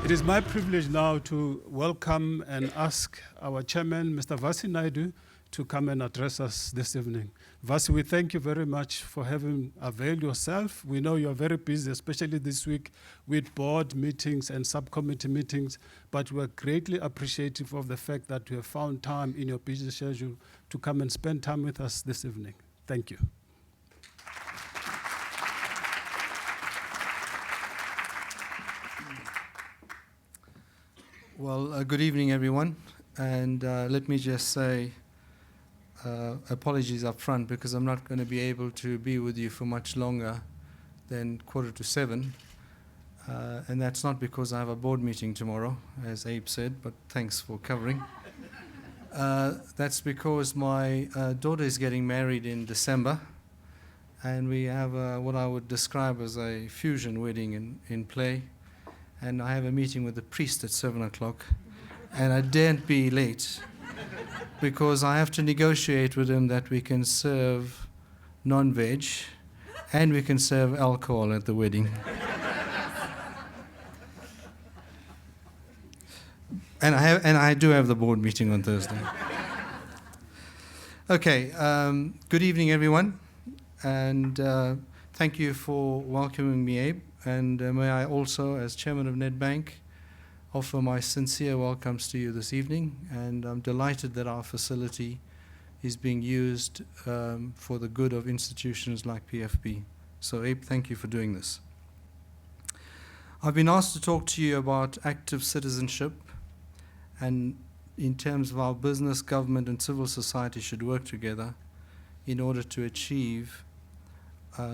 It is my privilege now to welcome and ask our chairman, Mr. Vassi Naidoo, to come and address us this evening. Vassi, we thank you very much for having availed yourself. We know you are very busy, especially this week with board meetings and subcommittee meetings, but we're greatly appreciative of the fact that you have found time in your busy schedule to come and spend time with us this evening. Thank you. Well, good evening, everyone. And let me just say apologies up front because I'm not going to be able to be with you for much longer than 6:45. And that's not because I have a board meeting tomorrow, as Abe said, but thanks for covering. That's because my daughter is getting married in December, and we have what I would describe as a fusion wedding in play. And I have a meeting with the priest at 7 o'clock, and I daren't be late because I have to negotiate with him that we can serve non-veg and we can serve alcohol at the wedding. And I do have the board meeting on Thursday. Okay, good evening, everyone, and thank you for welcoming me, Abe. And may I also, as chairman of Nedbank, offer my sincere welcomes to you this evening. And I'm delighted that our facility is being used for the good of institutions like PfP. So, Abe, thank you for doing this. I've been asked to talk to you about active citizenship and in terms of how business, government, and civil society should work together in order to achieve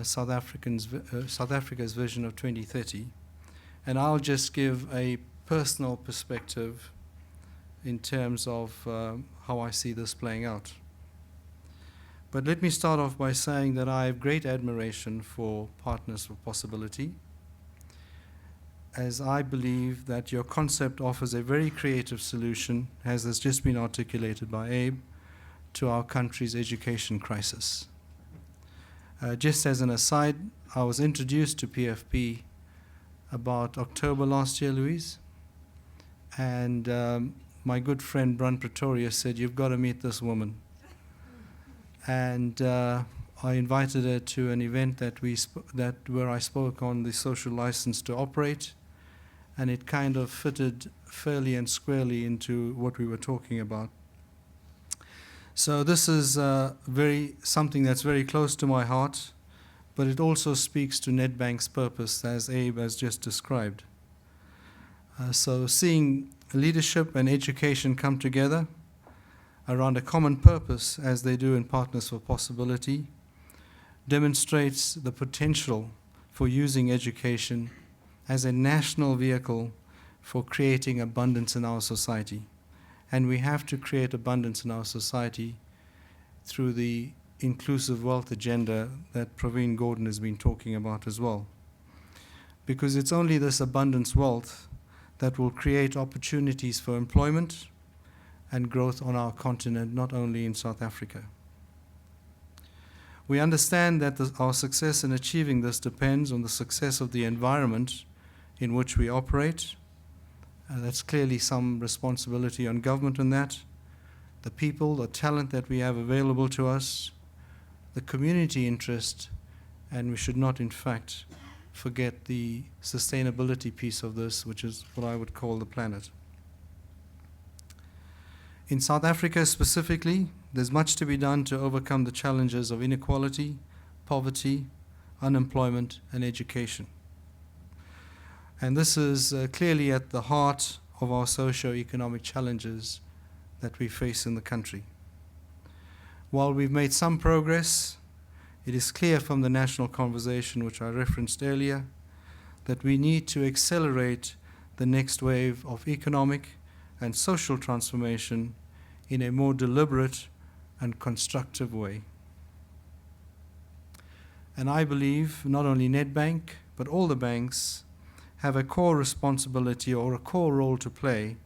South Africa's vision of 2030. And I'll just give a personal perspective in terms of how I see this playing out. But let me start off by saying that I have great admiration for Partners for Possibility, as I believe that your concept offers a very creative solution, as has just been articulated by Abe, to our country's education crisis. Just as an aside, I was introduced to PfP about October last year, Louise, and my good friend Brun Pretorius said, "You've got to meet this woman." And I invited her to an event where I spoke on the social license to operate, and it kind of fitted fairly and squarely into what we were talking about. So this is something that's very close to my heart, but it also speaks to Nedbank's purpose, as Abe has just described. So seeing leadership and education come together around a common purpose, as they do in Partners for Possibility, demonstrates the potential for using education as a national vehicle for creating abundance in our society. And we have to create abundance in our society through the inclusive wealth agenda that Praveen Gordon has been talking about as well. Because it's only this abundance wealth that will create opportunities for employment and growth on our continent, not only in South Africa. We understand that our success in achieving this depends on the success of the environment in which we operate. That's clearly some responsibility on government in that. The people, the talent that we have available to us, the community interest, and we should not, in fact, forget the sustainability piece of this, which is what I would call the planet. In South Africa specifically, there's much to be done to overcome the challenges of inequality, poverty, unemployment, and education. And this is clearly at the heart of our socio-economic challenges that we face in the country. While we've made some progress, it is clear from the national conversation, which I referenced earlier, that we need to accelerate the next wave of economic and social transformation in a more deliberate and constructive way. And I believe not only Nedbank, but all the banks have a core responsibility or a core role to play,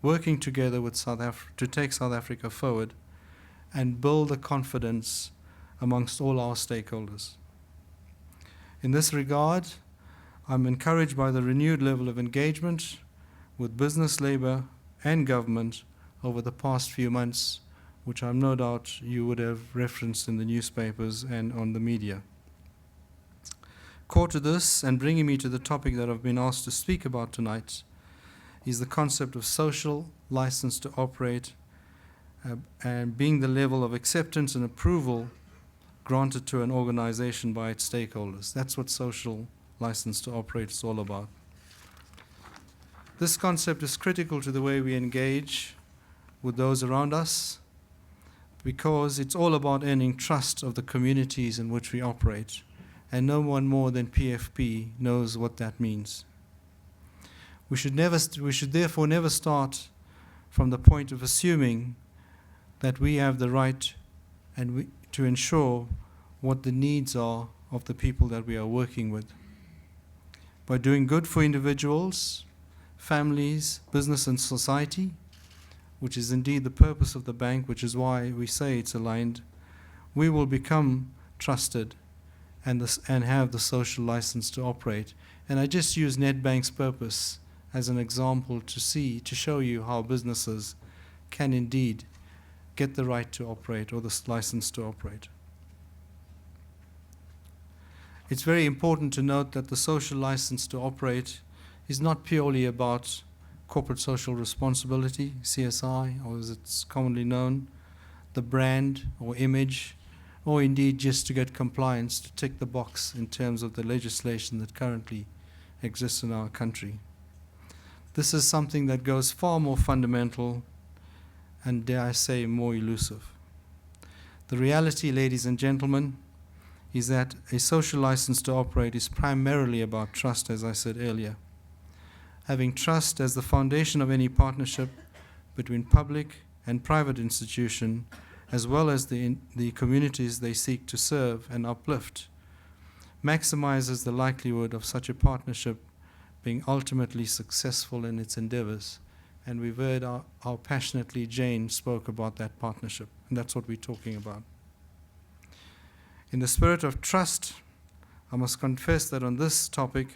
working together with to take South Africa forward and build the confidence amongst all our stakeholders. In this regard, I'm encouraged by the renewed level of engagement with business, labor, and government over the past few months, which I'm no doubt you would have referenced in the newspapers and on the media. Core to this, and bringing me to the topic that I've been asked to speak about tonight, is the concept of social license to operate, and being the level of acceptance and approval granted to an organization by its stakeholders. That's what social license to operate is all about. This concept is critical to the way we engage with those around us, because it's all about earning trust of the communities in which we operate, and no one more than PfP knows what that means. We should therefore never start from the point of assuming that we have the right to ensure what the needs are of the people that we are working with. By doing good for individuals, families, business, and society, which is indeed the purpose of the bank, which is why we say it's aligned, we will become trusted and have the social license to operate. And I just use Nedbank's purpose as an example to show you how businesses can indeed get the right to operate or the license to operate. It's very important to note that the social license to operate is not purely about corporate social responsibility, CSI, or as it's commonly known, the brand or image, or indeed just to get compliance, to tick the box in terms of the legislation that currently exists in our country. This is something that goes far more fundamental and, dare I say, more elusive. The reality, ladies and gentlemen, is that a social license to operate is primarily about trust, as I said earlier. Having trust as the foundation of any partnership between public and private institution, as well as the communities they seek to serve and uplift, maximizes the likelihood of such a partnership being ultimately successful in its endeavors. And we've heard how passionately Jane spoke about that partnership, and that's what we're talking about. In the spirit of trust, I must confess that on this topic,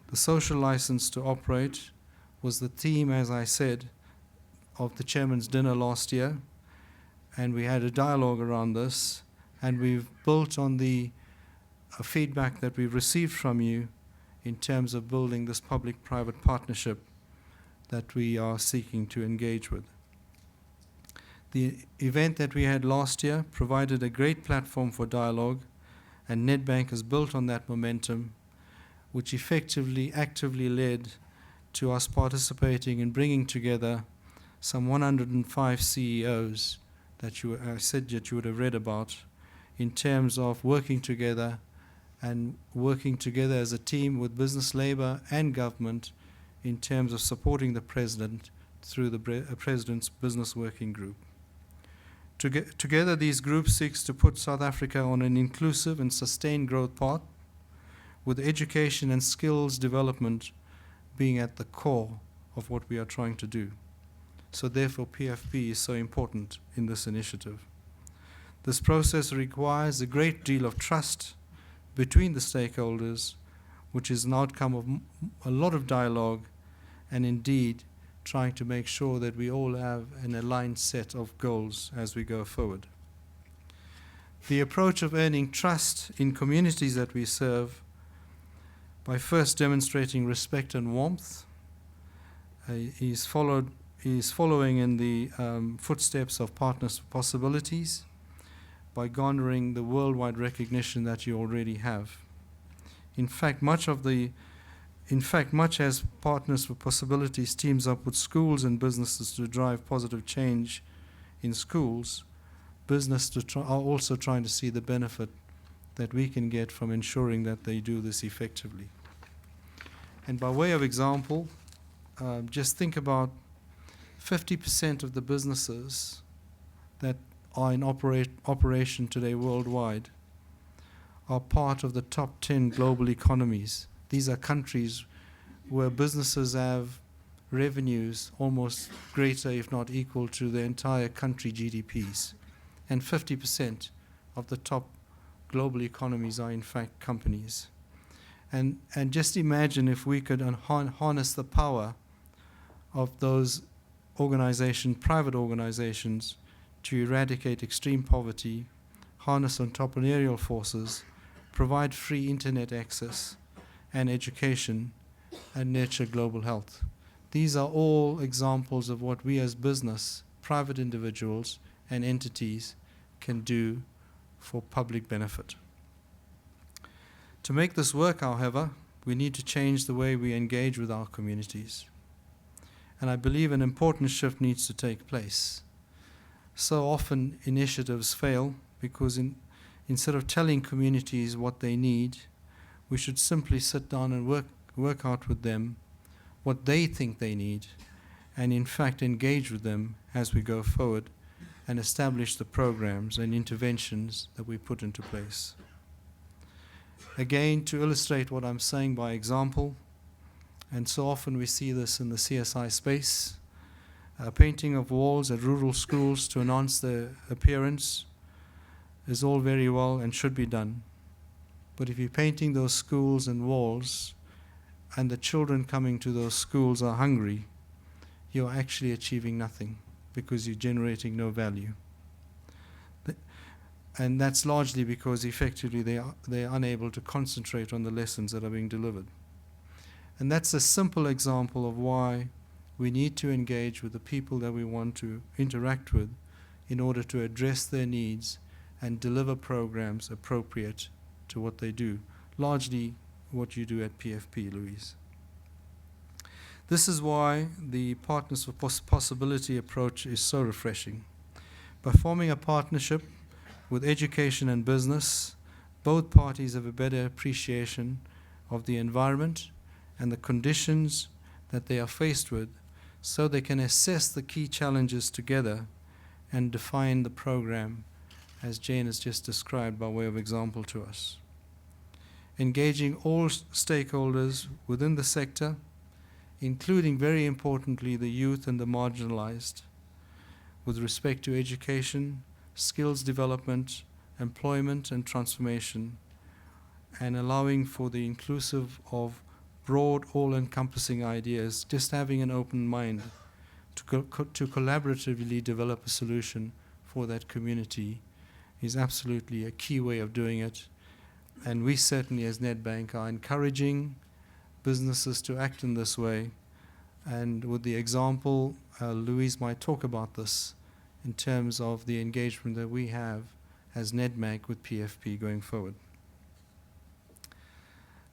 the social license to operate was the theme, as I said, of the chairman's dinner last year, and we had a dialogue around this, and we've built on the feedback that we've received from you in terms of building this public-private partnership that we are seeking to engage with. The event that we had last year provided a great platform for dialogue, and Nedbank has built on that momentum, which effectively, actively led to us participating in bringing together some 105 CEOs that I said that you would have read about, in terms of working together as a team with business, labor, and government in terms of supporting the president through the president's business working group. Together, these groups seeks to put South Africa on an inclusive and sustained growth path, with education and skills development being at the core of what we are trying to do. So therefore, PfP is so important in this initiative. This process requires a great deal of trust between the stakeholders, which is an outcome of a lot of dialogue, and indeed trying to make sure that we all have an aligned set of goals as we go forward. The approach of earning trust in communities that we serve by first demonstrating respect and warmth is following in the footsteps of Partners for Possibilities by garnering the worldwide recognition that you already have. In fact, much as Partners for Possibilities teams up with schools and businesses to drive positive change in schools, businesses are also trying to see the benefit that we can get from ensuring that they do this effectively. And by way of example, just think about 50% of the businesses that are in operation today worldwide are part of the top 10 global economies. These are countries where businesses have revenues almost greater, if not equal, to the entire country GDPs. And 50% of the top global economies are in fact companies. And just imagine if we could harness the power of those private organizations, to eradicate extreme poverty, harness entrepreneurial forces, provide free internet access and education, and nurture global health. These are all examples of what we as business, private individuals, and entities can do for public benefit. To make this work, however, we need to change the way we engage with our communities. And I believe an important shift needs to take place. So often initiatives fail because instead of telling communities what they need, we should simply sit down and work out with them what they think they need, and in fact engage with them as we go forward and establish the programs and interventions that we put into place. Again, to illustrate what I'm saying by example, and so often we see this in the CSI space, painting of walls at rural schools to enhance their appearance is all very well and should be done. But if you're painting those schools and walls and the children coming to those schools are hungry, you're actually achieving nothing because you're generating no value. And that's largely because effectively they're unable to concentrate on the lessons that are being delivered. And that's a simple example of why we need to engage with the people that we want to interact with in order to address their needs and deliver programs appropriate to what they do, largely what you do at PfP, Louise. This is why the Partners for Possibility approach is so refreshing. By forming a partnership with education and business, both parties have a better appreciation of the environment and the conditions that they are faced with, so they can assess the key challenges together and define the program as Jane has just described by way of example to us. Engaging all stakeholders within the sector, including very importantly the youth and the marginalized, with respect to education, skills development, employment and transformation, and allowing for the inclusive of broad, all-encompassing ideas, just having an open mind to collaboratively develop a solution for that community is absolutely a key way of doing it. And we certainly as Nedbank are encouraging businesses to act in this way. And with the example, Louise might talk about this in terms of the engagement that we have as Nedbank with PfP going forward.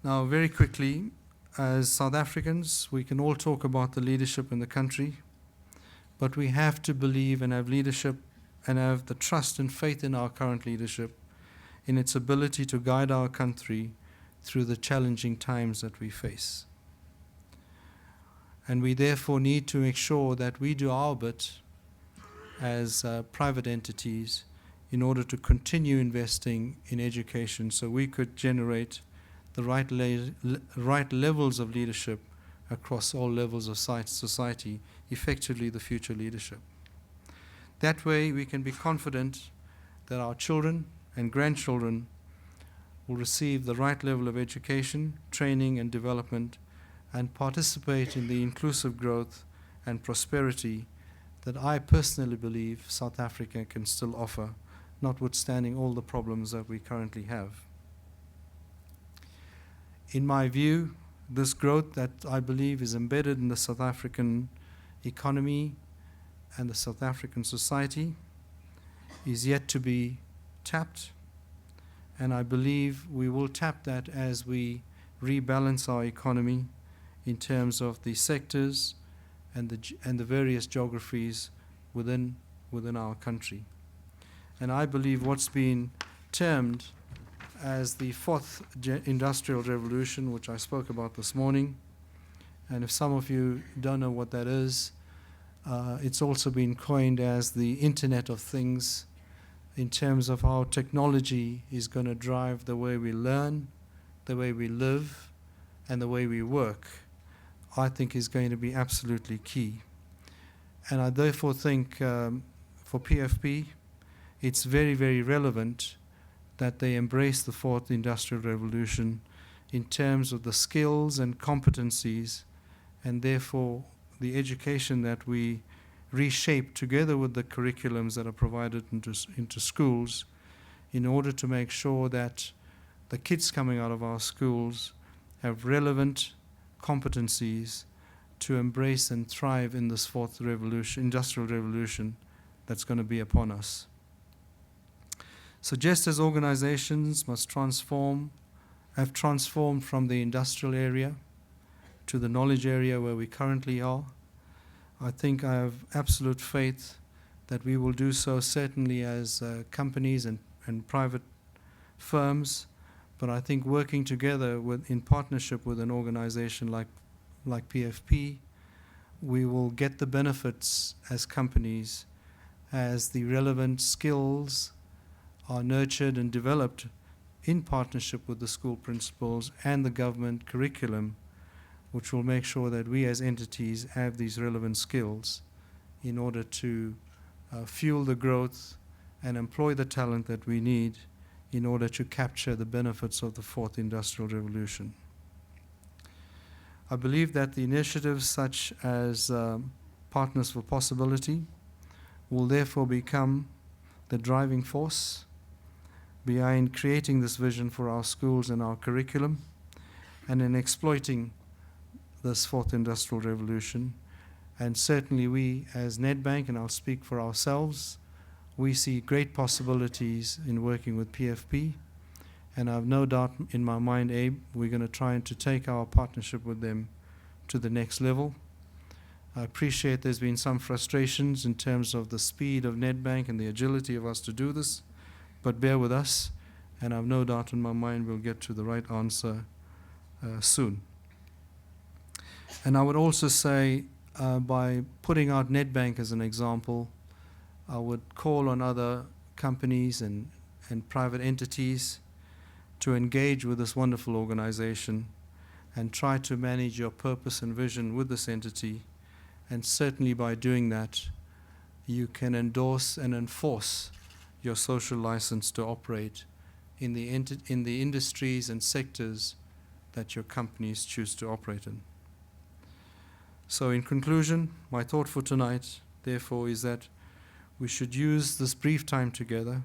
Now, very quickly, as South Africans, we can all talk about the leadership in the country, but we have to believe and have leadership and have the trust and faith in our current leadership, in its ability to guide our country through the challenging times that we face. And we therefore need to make sure that we do our bit as private entities in order to continue investing in education so we could generate the right levels of leadership across all levels of society, effectively the future leadership. That way we can be confident that our children and grandchildren will receive the right level of education, training and development, and participate in the inclusive growth and prosperity that I personally believe South Africa can still offer, notwithstanding all the problems that we currently have. In my view, this growth that I believe is embedded in the South African economy and the South African society is yet to be tapped, and I believe we will tap that as we rebalance our economy in terms of the sectors and the various geographies within our country. And I believe what's been termed as the fourth industrial revolution, which I spoke about this morning, and if some of you don't know what that is, it's also been coined as the Internet of Things, in terms of how technology is going to drive the way we learn, the way we live, and the way we work, I think is going to be absolutely key. And I therefore think for PfP, it's very, very relevant that they embrace the fourth industrial revolution in terms of the skills and competencies, and therefore the education that we reshape together with the curriculums that are provided into schools in order to make sure that the kids coming out of our schools have relevant competencies to embrace and thrive in this fourth revolution, industrial revolution that's going to be upon us. So just as organizations have transformed from the industrial area to the knowledge area where we currently are, I think I have absolute faith that we will do so certainly as companies and private firms, but I think working together in partnership with an organization like PfP, we will get the benefits as companies as the relevant skills are nurtured and developed in partnership with the school principals and the government curriculum, which will make sure that we as entities have these relevant skills in order to fuel the growth and employ the talent that we need in order to capture the benefits of the fourth industrial revolution. I believe that the initiatives such as Partners for Possibility will therefore become the driving force behind creating this vision for our schools and our curriculum, and in exploiting this fourth industrial revolution. And certainly we as Nedbank, and I'll speak for ourselves, we see great possibilities in working with PfP, and I have no doubt in my mind, Abe, we're going to try to take our partnership with them to the next level. I appreciate there's been some frustrations in terms of the speed of Nedbank and the agility of us to do this, but bear with us, and I have no doubt in my mind we'll get to the right answer soon. And I would also say, by putting out Nedbank as an example, I would call on other companies and private entities to engage with this wonderful organization and try to manage your purpose and vision with this entity. And certainly by doing that, you can endorse and enforce your social license to operate in the industries and sectors that your companies choose to operate in. So in conclusion, my thought for tonight, therefore, is that we should use this brief time together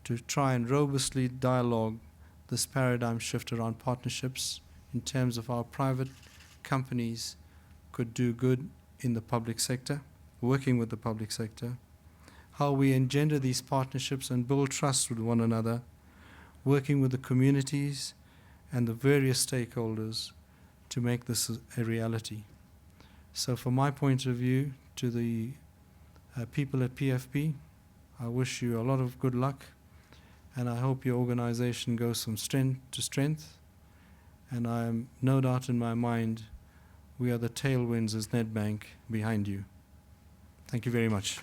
to try and robustly dialogue this paradigm shift around partnerships in terms of how private companies could do good in the public sector, working with the public sector, how we engender these partnerships and build trust with one another, working with the communities and the various stakeholders to make this a reality. So from my point of view, to the people at PfP, I wish you a lot of good luck, and I hope your organization goes from strength to strength, and I am no doubt in my mind we are the tailwinds as Nedbank behind you. Thank you very much.